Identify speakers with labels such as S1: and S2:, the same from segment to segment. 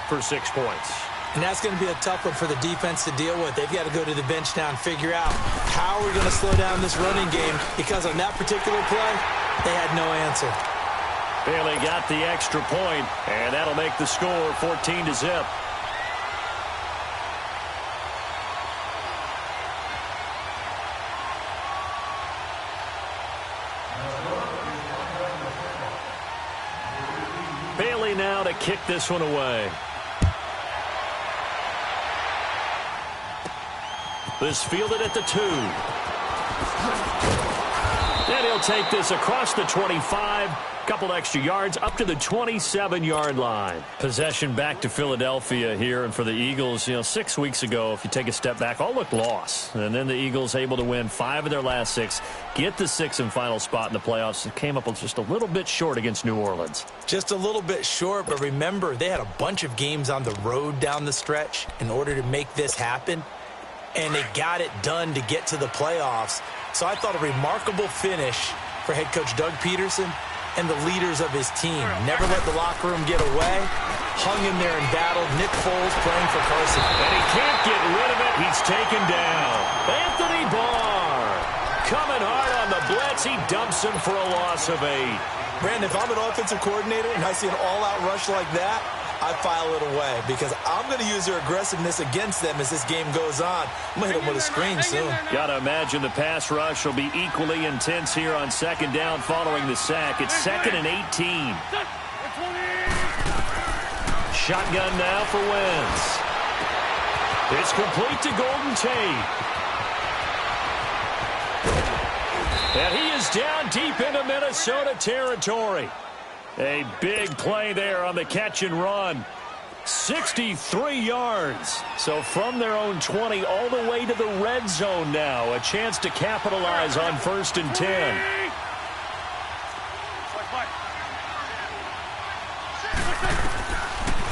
S1: for 6 points.
S2: And that's going to be a tough one for the defense to deal with. They've got to go to the bench now and figure out how we're going to slow down this running game, because on that particular play, they had no answer.
S1: Bailey got the extra point, and that'll make the score 14-0. Bailey now to kick this one away. This fielded at the 2. And he'll take this across the 25. Couple extra yards up to the 27-yard line. Possession back to Philadelphia here. And for the Eagles, 6 weeks ago, if you take a step back, all looked lost. And then the Eagles able to win 5 of their last 6, get the 6th and final spot in the playoffs. It came up just a little bit short against New Orleans.
S2: Just a little bit short, but remember, they had a bunch of games on the road down the stretch in order to make this happen. And they got it done to get to the playoffs. So I thought a remarkable finish for head coach Doug Peterson and the leaders of his team. Never let the locker room get away. Hung in there and battled. Nick Foles playing for Carson.
S1: And he can't get rid of it. He's taken down. Anthony Barr coming hard on the blitz. He dumps him for a loss of 8.
S2: Brandon, if I'm an offensive coordinator and I see an all-out rush like that, I file it away, because I'm going to use their aggressiveness against them as this game goes on. I'm going to hit them with a screen soon.
S1: Got to imagine the pass rush will be equally intense here on 2nd down following the sack. It's 2nd and 18. Shotgun now for Wentz. It's complete to Golden Tate. And he is down deep into Minnesota territory. A big play there on the catch and run. 63 yards. So from their own 20 all the way to the red zone now. A chance to capitalize on 1st and 10.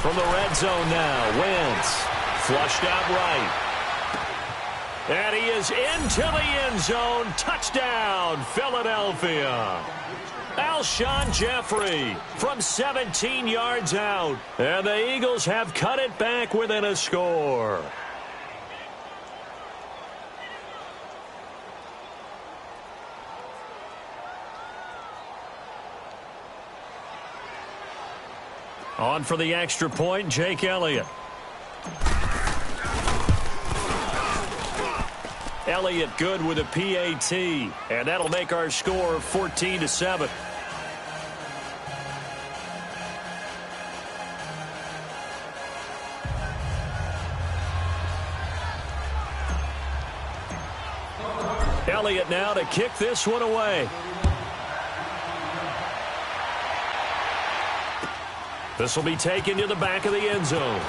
S1: From the red zone now, Wentz flushed out right. And he is into the end zone. Touchdown, Philadelphia. Alshon Jeffrey from 17 yards out. And the Eagles have cut it back within a score. On for the extra point, Jake Elliott. Elliott good with a PAT. And that'll make our score 14-7. Elliott now to kick this one away. This will be taken to the back of the end zone.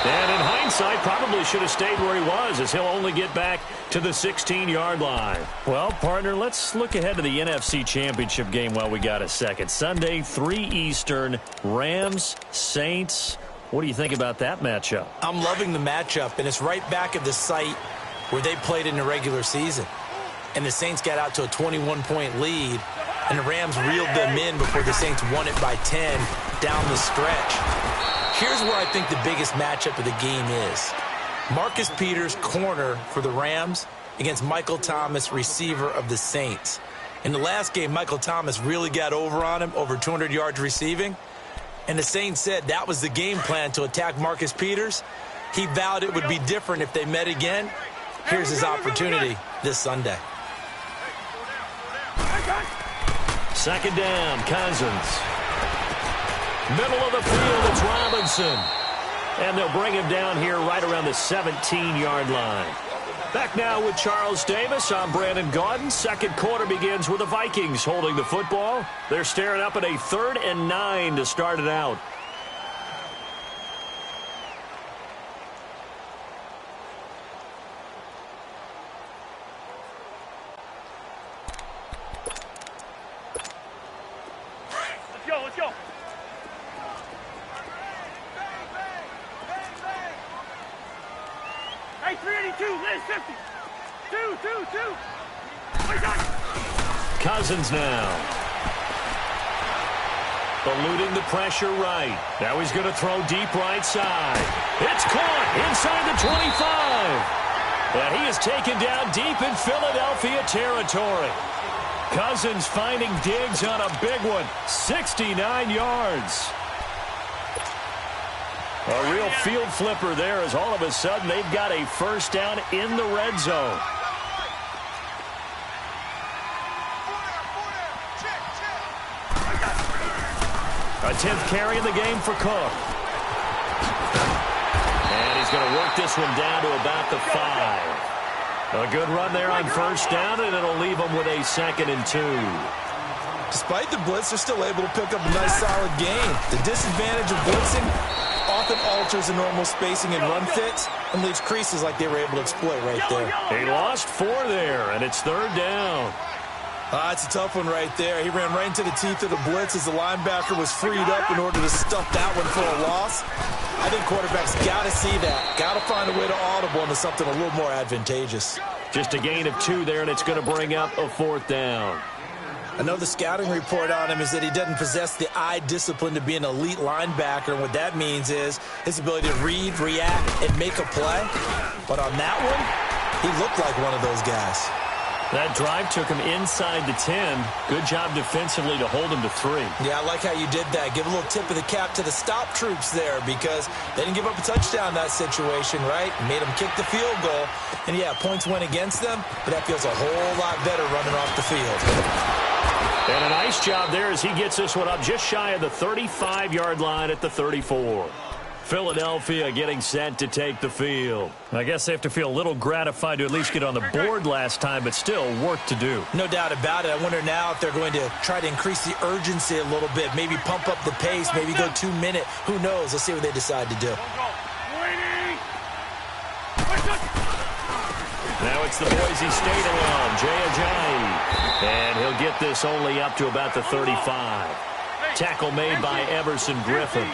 S1: And in hindsight, probably should have stayed where he was, as he'll only get back to the 16-yard line. Well, partner, let's look ahead to the NFC Championship game while we got a second. Sunday, 3 Eastern, Rams, Saints. What do you think about that matchup?
S2: I'm loving the matchup, and it's right back at the site where they played in the regular season. And the Saints got out to a 21-point lead, and the Rams reeled them in before the Saints won it by 10 down the stretch. Here's where I think the biggest matchup of the game is. Marcus Peters, corner for the Rams, against Michael Thomas, receiver of the Saints. In the last game, Michael Thomas really got over on him, over 200 yards receiving. And the Saints said that was the game plan, to attack Marcus Peters. He vowed it would be different if they met again. Here's his opportunity this Sunday.
S1: 2nd down, Cousins. Middle of the field, it's Robinson. And they'll bring him down here right around the 17-yard line. Back now with Charles Davis. I'm Brandon Gaudin. Second quarter begins with the Vikings holding the football. They're staring up at a 3rd and 9 to start it out.
S3: Let's go. Hey, 382, Liz, 50. 2.
S1: Cousins now. eluding the pressure right. Now he's going to throw deep right side. It's caught inside the 25. And he is taken down deep in Philadelphia territory. Cousins finding Diggs on a big one. 69 yards. A real field flipper there as all of a sudden they've got a first down in the red zone. A 10th carry in the game for Cook. And he's going to work this one down to about the 5. A good run there on first down, and it'll leave them with a 2nd and 2.
S2: Despite the blitz, they're still able to pick up a nice, solid gain. The disadvantage of blitzing often alters the normal spacing and run fits and leaves creases like they were able to exploit right there.
S1: He lost 4 there, and it's 3rd down.
S2: It's a tough one right there. He ran right into the teeth of the blitz as the linebacker was freed up in order to stuff that one for a loss. I think quarterbacks got to see that. Got to find a way to audible into something a little more advantageous.
S1: Just a gain of 2 there, and it's going to bring up a 4th down.
S2: I know the scouting report on him is that he doesn't possess the eye discipline to be an elite linebacker, and what that means is his ability to read, react, and make a play. But on that one, he looked like one of those guys.
S1: That drive took him inside the 10. Good job defensively to hold him to 3.
S2: Yeah, I like how you did that. Give a little tip of the cap to the stop troops there because they didn't give up a touchdown in that situation, right? Made them kick the field goal. And, yeah, points went against them, but that feels a whole lot better running off the field.
S1: And a nice job there as he gets this one up just shy of the 35-yard line at the 34. Philadelphia getting set to take the field. I guess they have to feel a little gratified to at least get on the board last time, but still work to do.
S2: No doubt about it. I wonder now if they're going to try to increase the urgency a little bit, maybe pump up the pace, maybe go 2-minute. Who knows? Let's see what they decide to do.
S1: Now it's the Boise State alum, Jay Ajayi. And he'll get this only up to about the 35. Tackle made by Everson Griffin.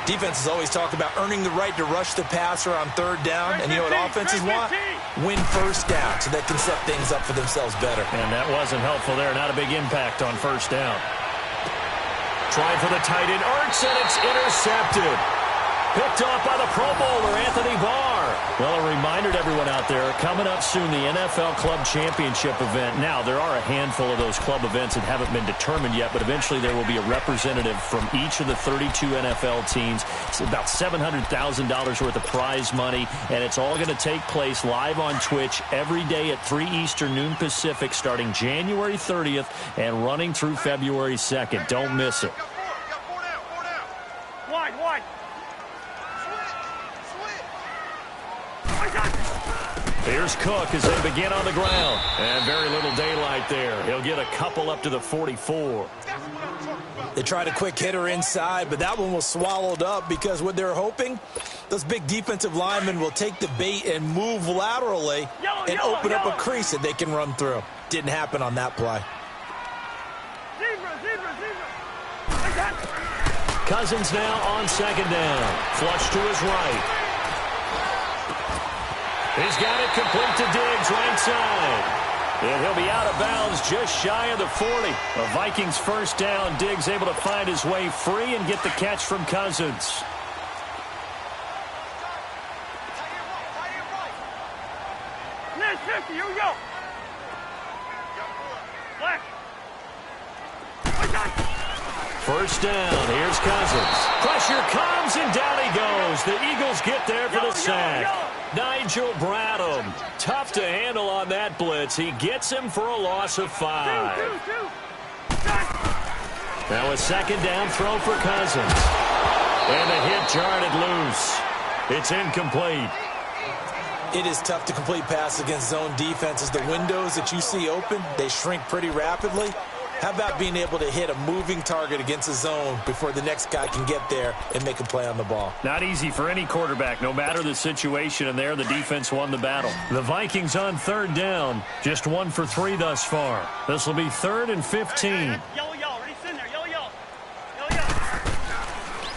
S2: Defenses always talk about earning the right to rush the passer on 3rd down. And you know what offenses want? Win first down so they can set things up for themselves better.
S1: And that wasn't helpful there. Not a big impact on first down. Trying for the tight end. Ertz, and it's intercepted. Picked off by the Pro Bowler, Anthony Barr. Well, a reminder to everyone out there, coming up soon, the NFL Club Championship event. Now, there are a handful of those club events that haven't been determined yet, but eventually there will be a representative from each of the 32 NFL teams. It's about $700,000 worth of prize money, and it's all going to take place live on Twitch every day at 3 Eastern, noon Pacific, starting January 30th and running through February 2nd. Don't miss it.
S3: Wide.
S1: Here's Cook as they begin on the ground. And very little daylight there. He'll get a couple up to the 44.
S2: They tried a quick hitter inside, but that one was swallowed up because what they're hoping, those big defensive linemen will take the bait and move laterally and open up a crease that they can run through. Didn't happen on that play.
S3: Zebra.
S1: Cousins now on 2nd down. Flush to his right. He's got it complete to Diggs, right side. And he'll be out of bounds just shy of the 40. The Vikings first down. Diggs able to find his way free and get the catch from Cousins.
S3: Last 50, here we go. Flash.
S1: First down. Here's Cousins. Pressure comes, and down he goes. The Eagles get there for the sack. Nigel Bradham, tough to handle on that blitz. He gets him for a loss of 5. Now a 2nd down throw for Cousins. And the hit jarred it loose. It's incomplete.
S2: It is tough to complete pass against zone defenses. The windows that you see open, they shrink pretty rapidly. How about being able to hit a moving target against a zone before the next guy can get there and make a play on the ball?
S1: Not easy for any quarterback, no matter the situation, and there the defense won the battle. The Vikings on 3rd down, just 1 for 3 thus far. This will be 3rd and 15.
S3: Yellow, ready, send there, yellow.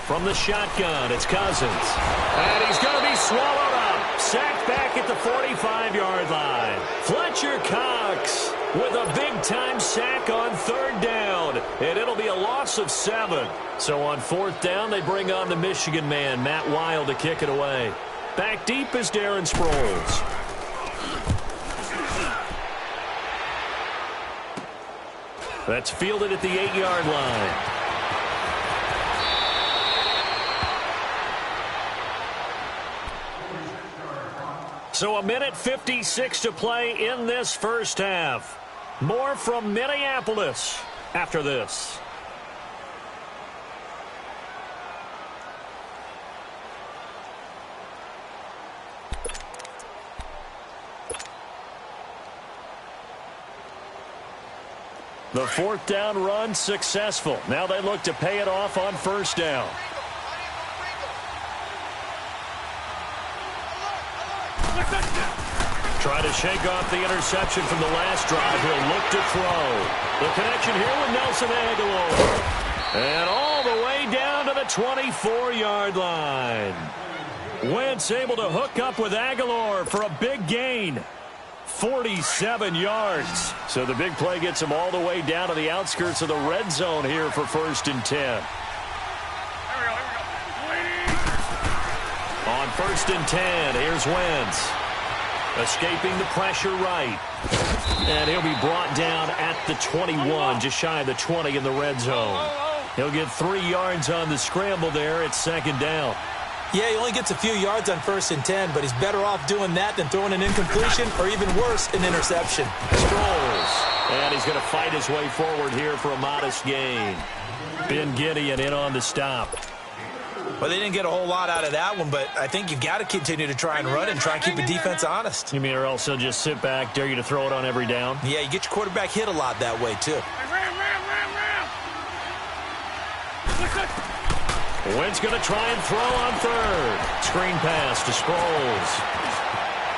S1: From the shotgun, it's Cousins. And he's going to be swallowed up. Sacked back at the 45-yard line. Fletcher Cox with a big-time sack on 3rd down, and it'll be a loss of 7. So on 4th down, they bring on the Michigan man, Matt Weil, to kick it away. Back deep is Darren Sproles. That's fielded at the 8-yard line. So 1:56 to play in this first half. More from Minneapolis after this. The 4th down run successful. Now they look to pay it off on 1st down. Try to shake off the interception from the last drive. He'll look to throw. The connection here with Nelson Agholor. And all the way down to the 24-yard line. Wentz able to hook up with Agholor for a big gain. 47 yards. So the big play gets him all the way down to the outskirts of the red zone here for 1st and 10. On 1st and 10, here's Wentz. Escaping the pressure right. And he'll be brought down at the 21, just shy of the 20 in the red zone. He'll get 3 yards on the scramble there at 2nd down.
S2: Yeah, he only gets a few yards on 1st and 10, but he's better off doing that than throwing an incompletion or even worse, an interception.
S1: Sproles. And he's going to fight his way forward here for a modest gain. Ben Gideon in on the stop.
S2: Well, they didn't get a whole lot out of that one, but I think you've got to continue to try and run and try and keep the defense honest.
S1: You mean or else he'll just sit back, dare you to throw it on every down?
S2: Yeah, you get your quarterback hit a lot that way, too.
S1: Wentz going to try and throw on 3rd. Screen pass to Sproles.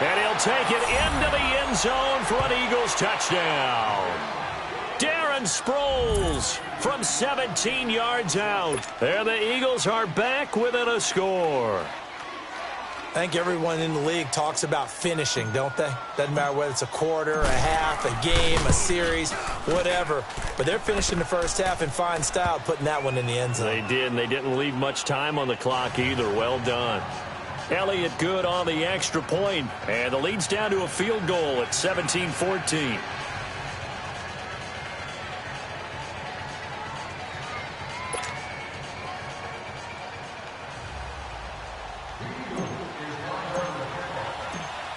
S1: And he'll take it into the end zone for an Eagles touchdown. Darren Sproles from 17 yards out. And the Eagles are back within a score.
S2: I think everyone in the league talks about finishing, don't they? Doesn't matter whether it's a quarter, a half, a game, a series, whatever. But they're finishing the first half in fine style, putting that one in the end zone.
S1: They did, and they didn't leave much time on the clock either. Well done. Elliott good on the extra point, and the lead's down to a field goal at 17-14.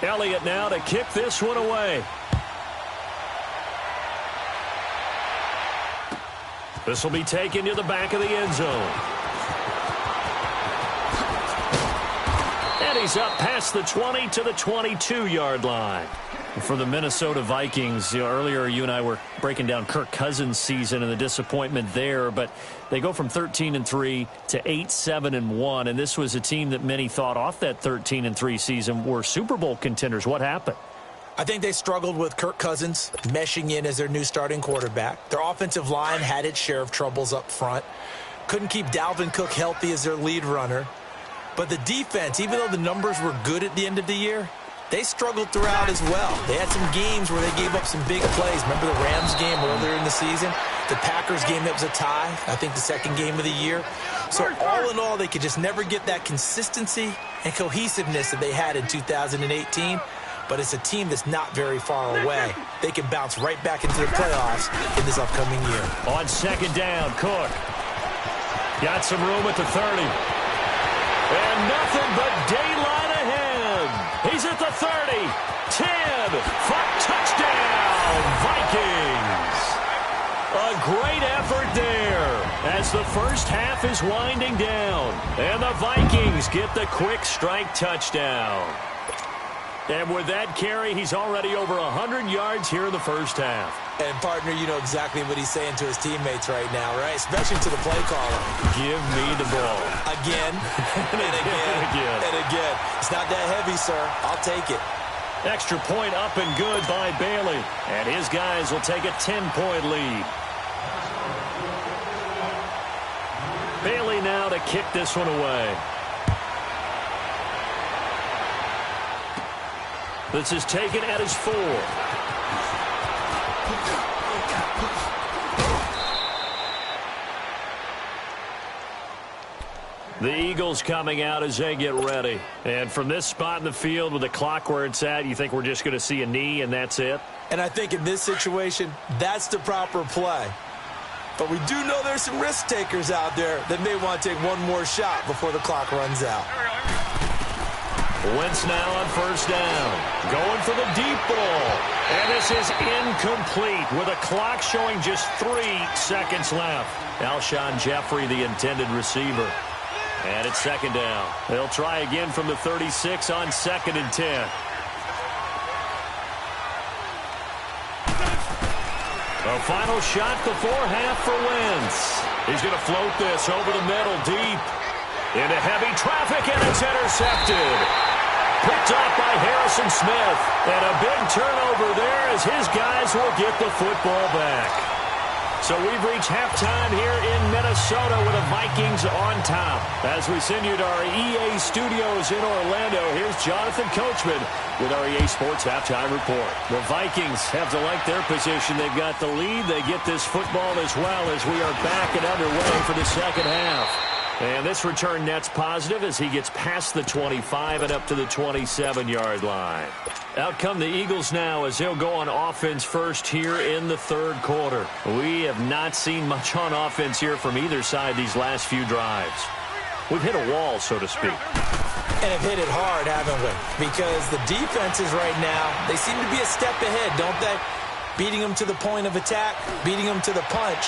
S1: Elliott now to kick this one away. This will be taken to the back of the end zone. And he's up past the 20 to the 22-yard line. For the Minnesota Vikings, earlier you and I were breaking down Kirk Cousins' season and the disappointment there, but they go from 13-3 to 8-7-1, and this was a team that many thought off that 13-3 season were Super Bowl contenders. What happened?
S2: I think they struggled with Kirk Cousins meshing in as their new starting quarterback. Their offensive line had its share of troubles up front. Couldn't keep Dalvin Cook healthy as their lead runner. But the defense, even though the numbers were good at the end of the year, they struggled throughout as well. They had some games where they gave up some big plays. Remember the Rams game earlier in the season? The Packers game that was a tie, I think the second game of the year. So all in all, they could just never get that consistency and cohesiveness that they had in 2018. But it's a team that's not very far away. They can bounce right back into the playoffs in this upcoming year.
S1: On 2nd down, Cook. Got some room at the 30. And nothing but daylight ahead. He's at the 30, 10, for touchdown, Vikings. A great effort there as the first half is winding down. And the Vikings get the quick strike touchdown. And with that carry, he's already over 100 yards here in the first half.
S2: And, partner, you know exactly what he's saying to his teammates right now, right? Especially to the play caller.
S1: Give me the ball.
S2: Again, and again, and again. It's not that heavy, sir. I'll take it.
S1: Extra point up and good by Bailey. And his guys will take a 10-point lead. Bailey now to kick this one away. This is taken at his 4. The Eagles coming out as they get ready. And from this spot in the field with the clock where it's at, you think we're just going to see a knee and that's it?
S2: And I think in this situation, that's the proper play. But we do know there's some risk takers out there that may want to take one more shot before the clock runs out.
S1: Wentz now on first down. Going for the deep ball. And this is incomplete with a clock showing just 3 seconds left. Alshon Jeffrey, the intended receiver. And it's second down. They'll try again from the 36 on 2nd and 10. A final shot before half for Wentz. He's going to float this over the middle deep. Into heavy traffic, and it's intercepted. Picked off by Harrison Smith. And a big turnover there as his guys will get the football back. So we've reached halftime here in Minnesota with the Vikings on top. As we send you to our EA studios in Orlando, here's Jonathan Coachman with our EA Sports Halftime Report. The Vikings have to like their position. They've got the lead. They get this football as well as we are back and underway for the second half. And this return net's positive as he gets past the 25 and up to the 27-yard line. Out come the Eagles now as they'll go on offense first here in the third quarter. We have not seen much on offense here from either side these last few drives. We've hit a wall, so to speak.
S2: And have hit it hard, haven't we? Because the defenses right now, they seem to be a step ahead, don't they? Beating them to the point of attack, beating them to the punch.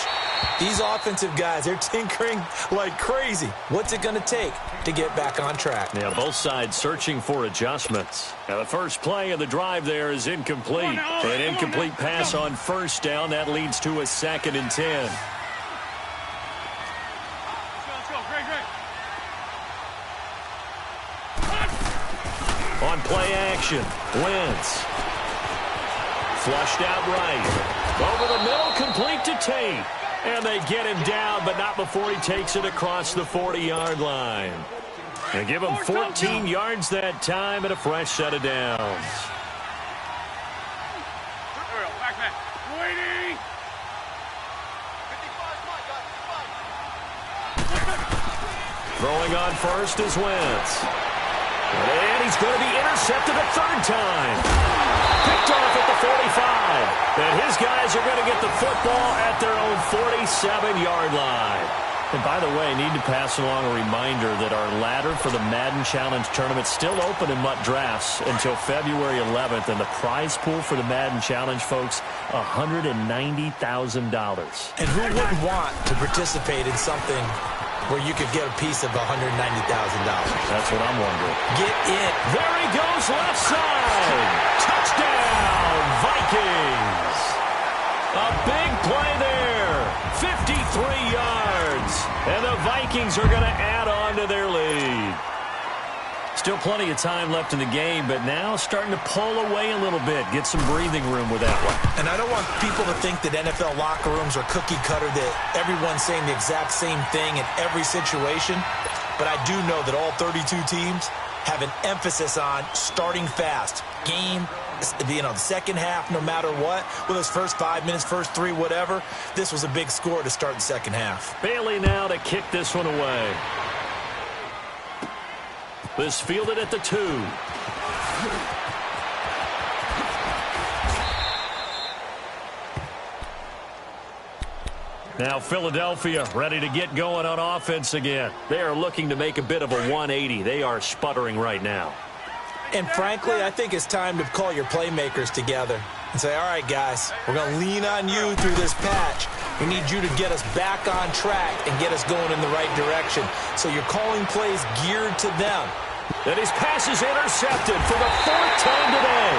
S2: These offensive guys, they're tinkering like crazy. What's it going to take to get back on track?
S1: Yeah, both sides searching for adjustments. Now, the first play of the drive there is incomplete. An incomplete pass on first down. That leads to a 2nd and 10.
S3: Let's go. Great.
S1: On play action, Wentz. Flushed out right. Over the middle, complete to Tate. And they get him down, but not before he takes it across the 40-yard line. And give him 14 yards that time and a fresh set of downs.
S3: Waiting.
S1: Throwing on first is Wentz. And he's going to be intercepted a third time. Picked off at the 45. And his guys are going to get the football at their own 47-yard line. And by the way, I need to pass along a reminder that our ladder for the Madden Challenge tournament is still open in MUT Drafts until February 11th. And the prize pool for the Madden Challenge, folks, $190,000.
S2: And who wouldn't want to participate in something where you could get a piece of $190,000?
S1: That's what I'm wondering.
S2: Get in.
S1: There he goes, left side. Touchdown, Vikings. A big play there. 53 yards. And the Vikings are going to add on to their lead. Still plenty of time left in the game, but now starting to pull away a little bit. Get some breathing room with that one.
S2: And I don't want people to think that NFL locker rooms are cookie cutter, that everyone's saying the exact same thing in every situation. But I do know that all 32 teams have an emphasis on starting fast. Game, the second half, no matter what. With those first 5 minutes, first 3, whatever. This was a big score to start the second half.
S1: Bailey now to kick this one away. This fielded at the 2. Now Philadelphia ready to get going on offense again. They are looking to make a bit of a 180. They are sputtering right now.
S2: And frankly, I think it's time to call your playmakers together and say, all right, guys, we're going to lean on you through this patch. We need you to get us back on track and get us going in the right direction. So you're calling plays geared to them.
S1: And his pass is intercepted for the 4th time today.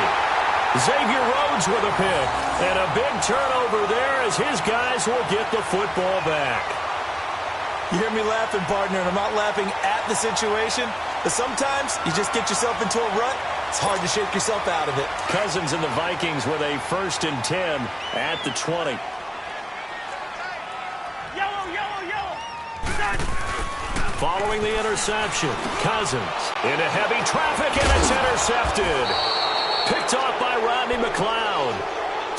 S1: Xavier Rhodes with a pick. And a big turnover there as his guys will get the football back.
S2: You hear me laughing, partner, and I'm not laughing at the situation, but sometimes you just get yourself into a rut. It's hard to shake yourself out of it.
S1: Cousins and the Vikings with a 1st and 10 at the 20.
S3: Yellow.
S1: Following the interception, Cousins into heavy traffic, and it's intercepted. Picked off by Rodney McLeod.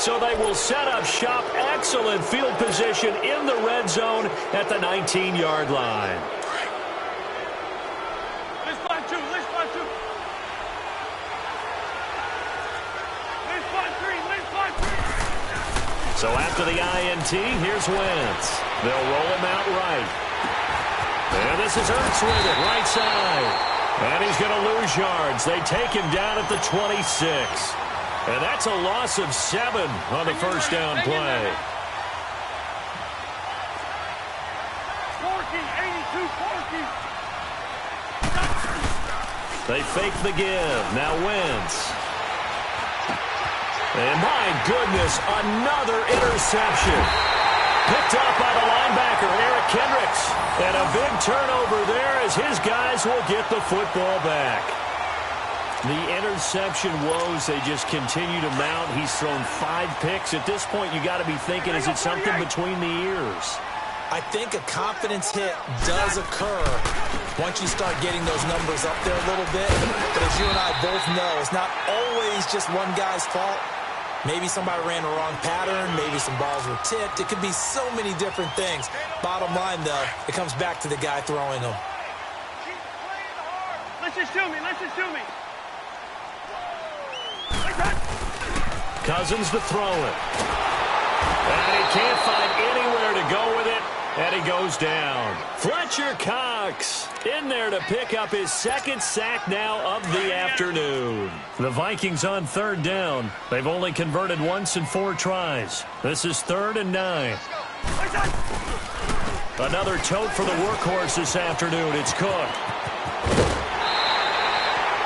S1: So they will set up shop. Excellent field position in the red zone at the 19-yard line.
S3: Let's find two. Let's find two. Let's find three. Let's find three.
S1: So after the INT, here's Wentz. They'll roll him out right. And this is Ertz with it, right side. And he's going to lose yards. They take him down at the 26. And that's a loss of 7 on the first down play.
S3: 40, 82, 40.
S1: They fake the give. Now Wentz. And my goodness, another interception. Picked up by the linebacker, Eric Kendricks. And a big turnover there as his guys will get the football back. The interception woes, they just continue to mount. He's thrown 5 picks. At this point, you got to be thinking, is it something between the ears?
S2: I think a confidence hit does occur once you start getting those numbers up there a little bit. But as you and I both know, it's not always just one guy's fault. Maybe somebody ran the wrong pattern. Maybe some balls were tipped. It could be so many different things. Bottom line, though, it comes back to the guy throwing them.
S3: Keep playing hard. Let's just shoot me. Let's just shoot me.
S1: Cousins to throw it. And he can't find anywhere to go with it. And he goes down. Fletcher Cox in there to pick up his 2nd sack now of the afternoon. The Vikings on 3rd down. They've only converted once in 4 tries. This is 3rd and 9. Another tote for the workhorse this afternoon. It's Cook.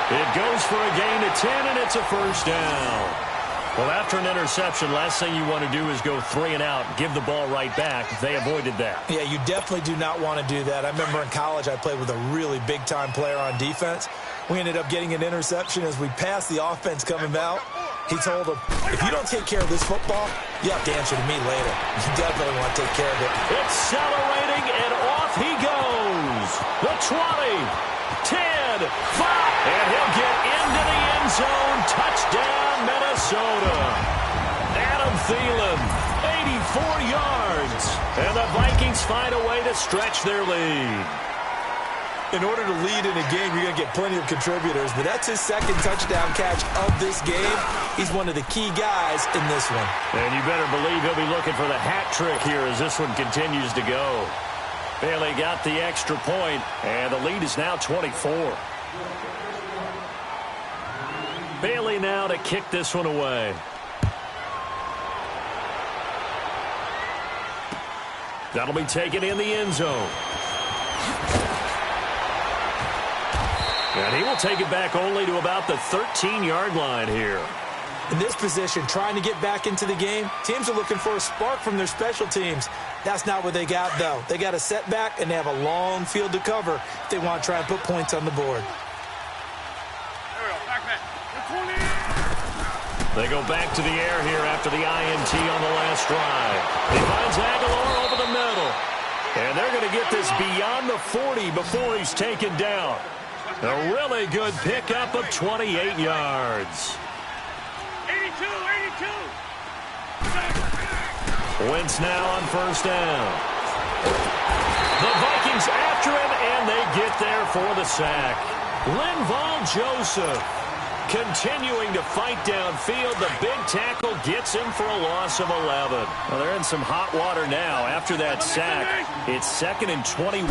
S1: It goes for a gain of 10, and it's a first down. Well, after an interception, last thing you want to do is go 3 and out, give the ball right back. They avoided that.
S2: Yeah, you definitely do not want to do that. I remember in college I played with a really big-time player on defense. We ended up getting an interception as we passed the offense coming out. He told him, if you don't take care of this football, you have to answer to me later. You definitely want to take care of it.
S1: Accelerating, and off he goes. The 20, 10, 5, and he'll get into the end zone. Touchdown, Minnesota. Adam Thielen, 84 yards. And the Vikings find a way to stretch their lead.
S2: In order to lead in a game, you're going to get plenty of contributors, but that's his 2nd touchdown catch of this game. He's one of the key guys in this one.
S1: And you better believe he'll be looking for the hat trick here as this one continues to go. Bailey got the extra point, and the lead is now 24. Bailey now to kick this one away. That'll be taken in the end zone. And he will take it back only to about the 13-yard line here.
S2: In this position, trying to get back into the game, teams are looking for a spark from their special teams. That's not what they got, though. They got a setback, and they have a long field to cover if they want to try and put points on the board.
S3: There we go. Back.
S1: They go back to the air here after the INT on the last drive. He finds Aguilar over the middle. And they're going to get this beyond the 40 before he's taken down. A really good pickup of 28 yards.
S3: 82.
S1: Wentz now on first down. The Vikings after him, and they get there for the sack. Linval Joseph continuing to fight downfield. The big tackle gets him for a loss of 11. Well, they're in some hot water now. After that sack, it's 2nd and 21.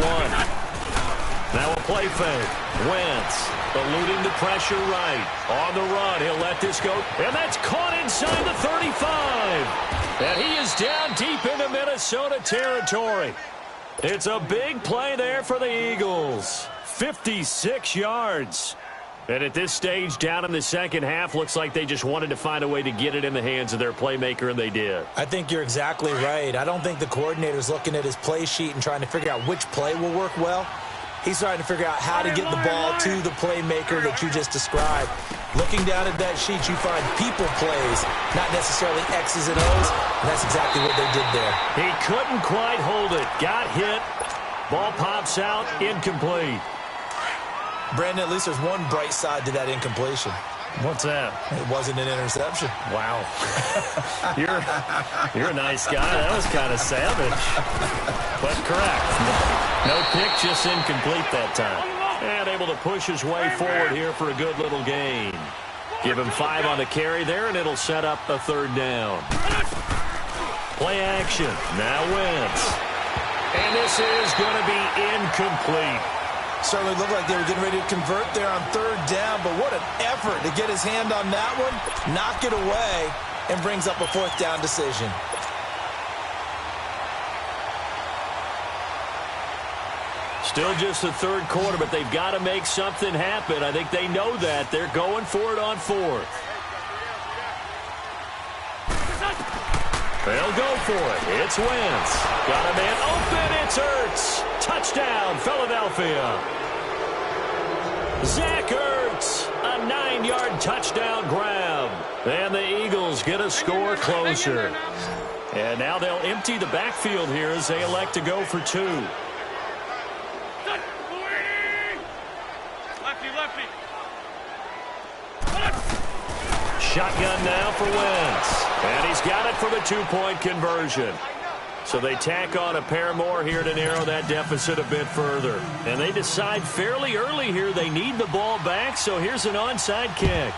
S1: Now a play fake. Wentz eluding the pressure right. On the run, he'll let this go. And that's caught inside the 35. And he is down deep into Minnesota territory. It's a big play there for the Eagles. 56 yards. And at this stage, down in the second half, looks like they just wanted to find a way to get it in the hands of their playmaker, and they did.
S2: I think you're exactly right. I don't think the coordinator's looking at his play sheet and trying to figure out which play will work well. He's trying to figure out how to get the ball to the playmaker that you just described. Looking down at that sheet, you find people plays, not necessarily X's and O's, and that's exactly what they did there.
S1: He couldn't quite hold it. Got hit. Ball pops out, incomplete.
S2: Brandon, at least there's one bright side to that incompletion.
S1: What's that?
S2: It wasn't an interception.
S1: Wow. You're a nice guy. That was kind of savage. But correct. No pick, just incomplete that time. And able to push his way forward here for a good little gain. Give him 5 on the carry there, and it'll set up a 3rd down. Play action. Now Wentz. And this is going to be incomplete.
S2: Certainly looked like they were getting ready to convert there on 3rd down, but what an effort to get his hand on that one, knock it away, and brings up a 4th down decision.
S1: Still just the 3rd quarter, but they've got to make something happen. I think they know that. They're going for it on 4th. They'll go for it. It's Wentz. Got a man open. It's Ertz. Touchdown, Philadelphia. Zach Ertz, a 9-yard touchdown grab. And the Eagles get a score closer. And now they'll empty the backfield here as they elect to go for 2. Shotgun now for Wentz. And he's got it for the 2-point conversion. So they tack on a pair more here to narrow that deficit a bit further. And they decide fairly early here they need the ball back, so here's an onside kick.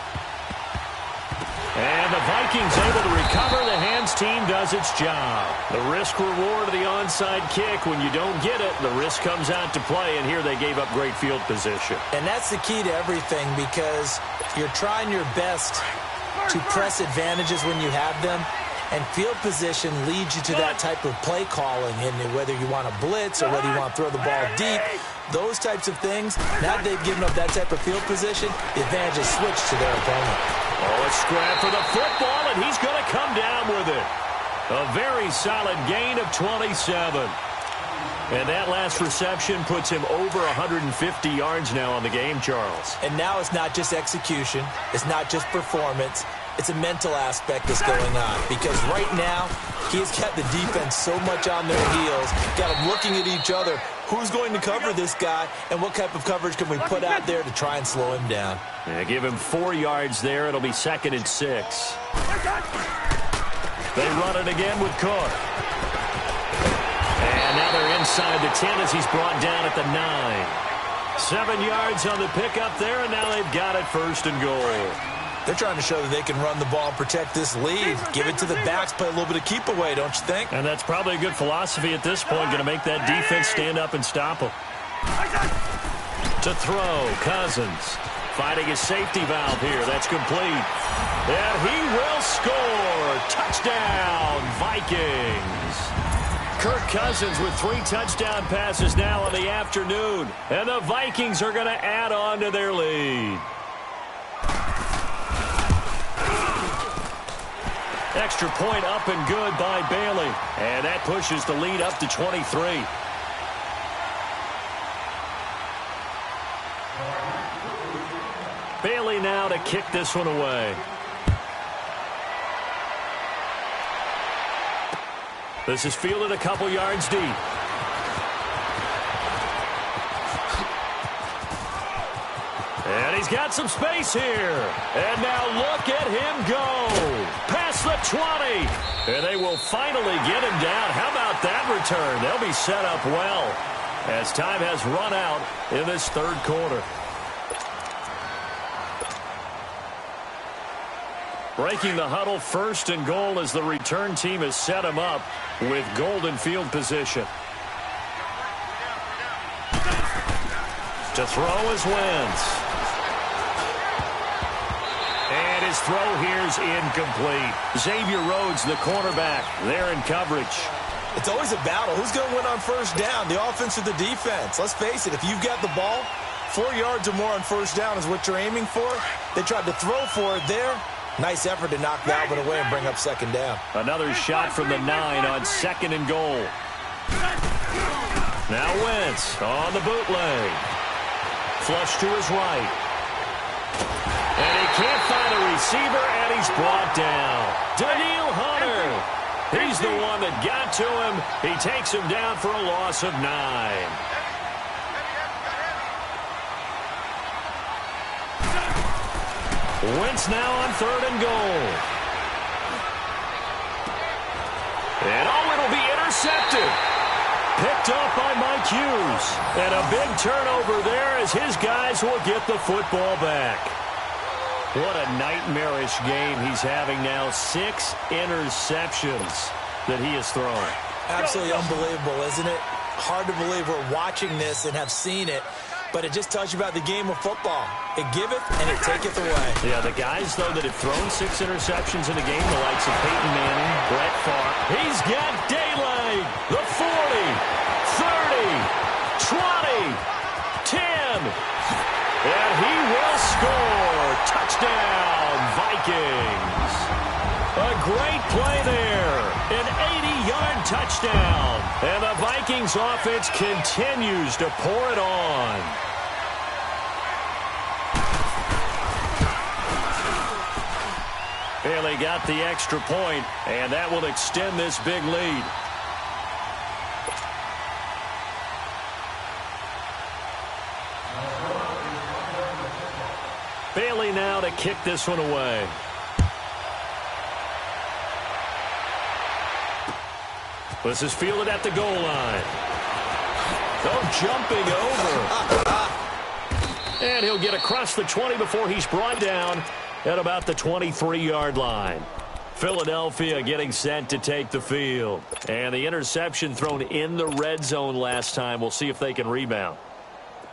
S1: And the Vikings able to recover. The hands team does its job. The risk-reward of the onside kick, when you don't get it, the risk comes out to play, and here they gave up great field position.
S2: And that's the key to everything, because you're trying your best to press advantages when you have them, and field position leads you to that type of play calling, and whether you want to blitz or whether you want to throw the ball deep, those types of things. Now that they've given up that type of field position, the advantage is switched to their opponent.
S1: Oh, a scrap for the football, and he's going to come down with it. A very solid gain of 27. And that last reception puts him over 150 yards now on the game, Charles.
S2: And now it's not just execution. It's not just performance. It's a mental aspect that's going on. Because right now, he's got the defense so much on their heels, got them looking at each other. Who's going to cover this guy, and what type of coverage can we put out there to try and slow him down?
S1: Yeah, give him 4 yards there. It'll be 2nd and 6. They run it again with Cook. And now they're inside the 10 as he's brought down at the 9. 7 yards on the pickup there, and now they've got it 1st and goal.
S2: They're trying to show that they can run the ball and protect this lead. Give it to the backs, play a little bit of keep away, don't you think?
S1: And that's probably a good philosophy at this point, going to make that defense stand up and stop them. To throw, Cousins. Finding his safety valve here. That's complete. And he will score. Touchdown, Vikings. Kirk Cousins with 3 touchdown passes now in the afternoon. And the Vikings are going to add on to their lead. Extra point up and good by Bailey. And that pushes the lead up to 23. Bailey now to kick this one away. This is fielded a couple yards deep. And he's got some space here. And now look at him go. Past the 20. And they will finally get him down. How about that return? They'll be set up well as time has run out in this 3rd quarter. Breaking the huddle, 1st and goal as the return team has set him up with golden field position. To throw is Wentz. And his throw here is incomplete. Xavier Rhodes, the cornerback, there in coverage.
S2: It's always a battle. Who's going to win on 1st down, the offense or the defense? Let's face it, if you've got the ball, 4 yards or more on 1st down is what you're aiming for. They tried to throw for it there. Nice effort to knock that one away and bring up 2nd down.
S1: Another shot from the 9 on 2nd and goal. Now Wentz on the bootleg. Flush to his right. And he can't find a receiver, and he's brought down. Daniil Hunter. He's the one that got to him. He takes him down for a loss of 9. Wentz now on 3rd and goal. And it'll be intercepted. Picked off by Mike Hughes. And a big turnover there as his guys will get the football back. What a nightmarish game he's having now. 6 interceptions that he has thrown.
S2: Absolutely unbelievable, isn't it? Hard to believe we're watching this and have seen it, but it just tells you about the game of football. It giveth and it taketh away.
S1: Yeah, the guys, though, that have thrown 6 interceptions in a game, the likes of Peyton Manning, Brett Favre. He's got daylight. The 40, 30, 20, 10. And he will score. Touchdown, Vikings. A great play there. An 80-yard touchdown. And the Vikings offense continues to pour it on. Bailey got the extra point, and that will extend this big lead. Bailey now to kick this one away. This is fielded at the goal line. Jumping over. And he'll get across the 20 before he's brought down at about the 23-yard line. Philadelphia getting set to take the field. And the interception thrown in the red zone last time. We'll see if they can rebound.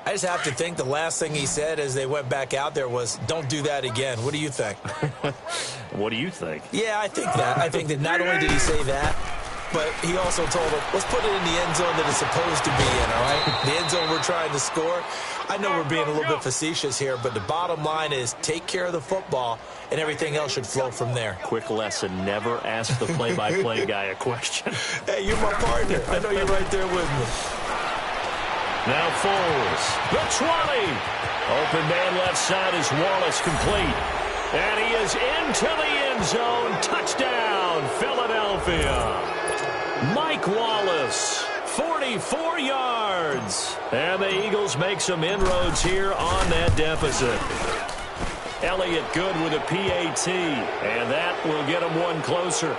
S2: I just have to think the last thing he said as they went back out there was, don't do that again. What do you think?
S1: What do you think?
S2: Yeah, I think that. I think that not only did he say that, but he also told him, let's put it in the end zone that it's supposed to be in, all right? The end zone we're trying to score. I know we're being a little bit facetious here, but the bottom line is take care of the football, and everything else should flow from there.
S1: Quick lesson, never ask the play-by-play guy a question.
S2: Hey, you're my partner. I know you're right there with me.
S1: Now Foles, the 20. Open man left side is Wallace, complete. And he is into the end zone. Touchdown, Philadelphia. Mike Wallace, 44 yards. And the Eagles make some inroads here on that deficit. Elliott good with a PAT, and that will get him one closer.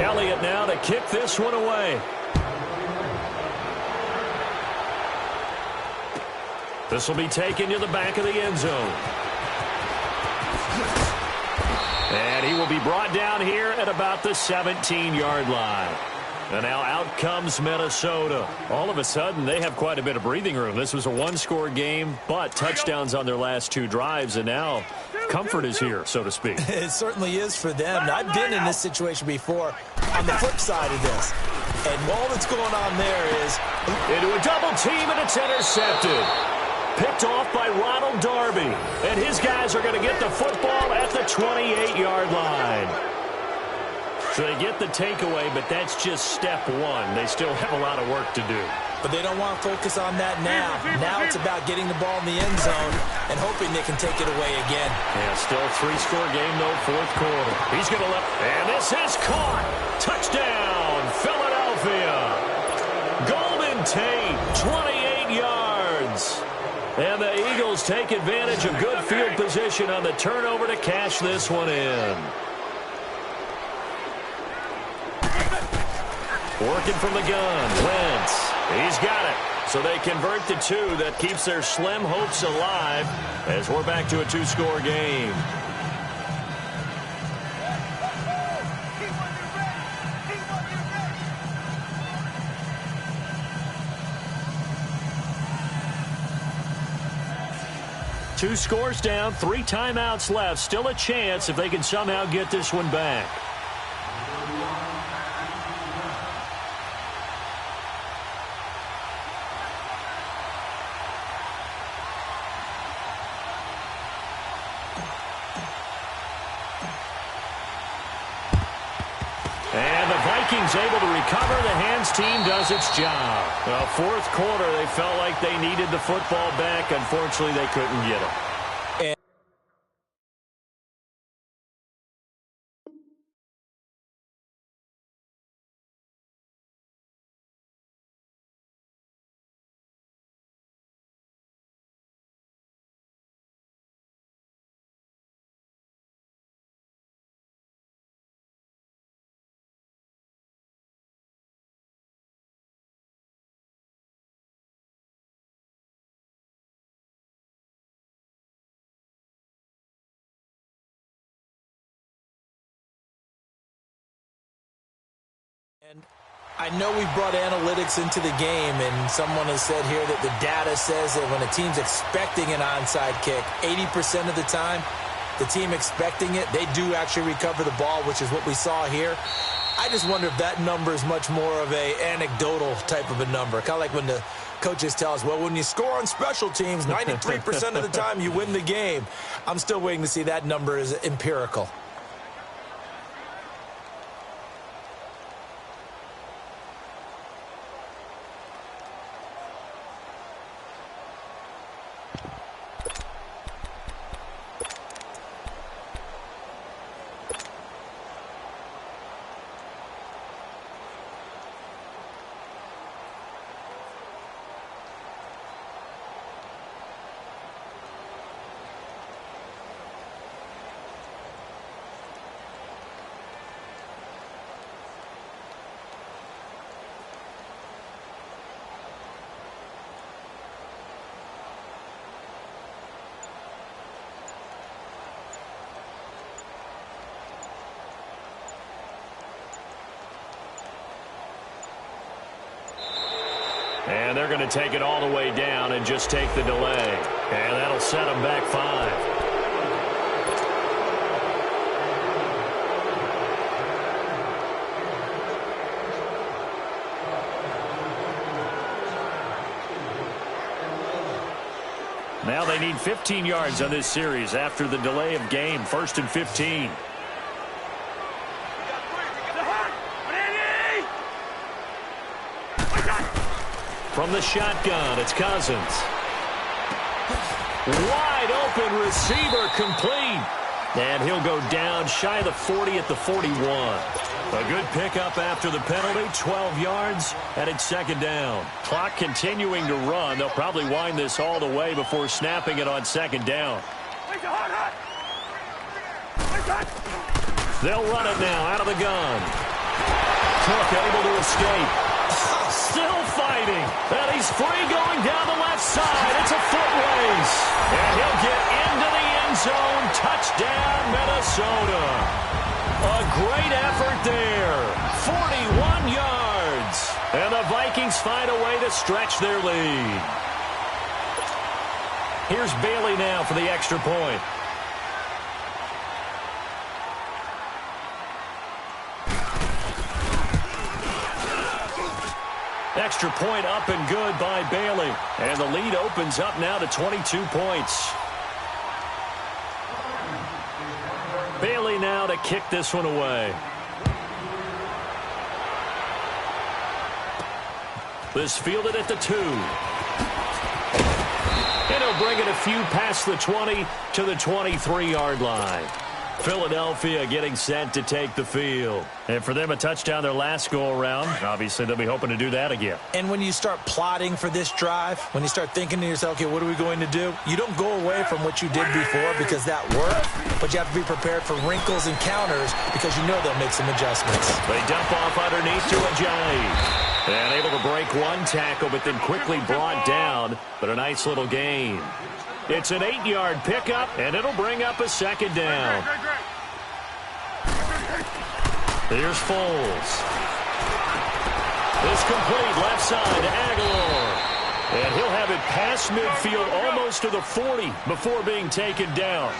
S1: Elliott now to kick this one away. This will be taken to the back of the end zone. And he will be brought down here at about the 17-yard line. And now out comes Minnesota. All of a sudden, they have quite a bit of breathing room. This was a one-score game, but touchdowns on their last 2 drives, and now comfort is here, so to speak.
S2: It certainly is for them. I've been in this situation before on the flip side of this. And all that's going on there is
S1: into a double team, and it's intercepted. Picked off by Ronald Darby. And his guys are going to get the football at the 28-yard line. So they get the takeaway, but that's just step one. They still have a lot of work to do.
S2: But they don't want to focus on that now. Now it's about getting the ball in the end zone and hoping they can take it away again.
S1: Yeah, still a 3-score game, though, 4th quarter. He's going to let... And this is caught. Touchdown, Philadelphia. Golden Tate, 28 yards. And the Eagles take advantage of good field position on the turnover to cash this one in. Working from the gun, Wentz. He's got it. So they convert the 2. That keeps their slim hopes alive as we're back to a 2-score game. Two scores down, 3 timeouts left. Still a chance if they can somehow get this one back. And the Vikings able to recover. The hands team does its job. Well, 4th quarter, they felt like they needed the football back. Unfortunately, they couldn't get it.
S2: And I know we brought analytics into the game, and someone has said here that the data says that when a team's expecting an onside kick, 80% of the time, the team expecting it, they do actually recover the ball, which is what we saw here. I just wonder if that number is much more of a anecdotal type of a number. Kind of like when the coaches tell us, well, when you score on special teams, 93% of the time you win the game. I'm still waiting to see that number is empirical.
S1: And they're going to take it all the way down and just take the delay. And that'll set them back 5. Now they need 15 yards on this series after the delay of game. 1st and 15. From the shotgun, it's Cousins. Wide open receiver, complete. And he'll go down shy of the 40 at the 41. A good pickup after the penalty, 12 yards, and it's 2nd down. Clock continuing to run. They'll probably wind this all the way before snapping it on 2nd down. They'll run it now out of the gun. Cook able to escape. Still fighting, and he's free going down the left side. It's a foot race, and he'll get into the end zone. Touchdown, Minnesota. A great effort there. 41 yards, and the Vikings find a way to stretch their lead. Here's Bailey now for the extra point. Extra point up and good by Bailey. And the lead opens up now to 22 points. Bailey now to kick this one away. This fielded at the 2. And he'll bring it a few past the 20 to the 23-yard line. Philadelphia getting set to take the field. And for them, a touchdown their last go-around. Obviously, they'll be hoping to do that again.
S2: And when you start plotting for this drive, when you start thinking to yourself, okay, what are we going to do? You don't go away from what you did before because that worked, but you have to be prepared for wrinkles and counters because you know they'll make some adjustments.
S1: They dump off underneath to Ajayi. And able to break one tackle, but then quickly brought down. But a nice little gain. It's an 8-yard pickup, and it'll bring up a 2nd down. Here's Foles. It's complete left side to Aguilar. And he'll have it past midfield almost to the 40 before being taken down.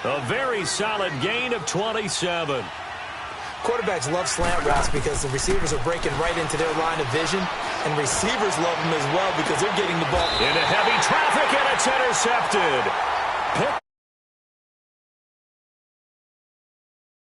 S1: A very solid gain of 27.
S2: Quarterbacks love slant routes because the receivers are breaking right into their line of vision, and receivers love them as well because they're getting the ball
S1: into heavy traffic, and it's intercepted. Picked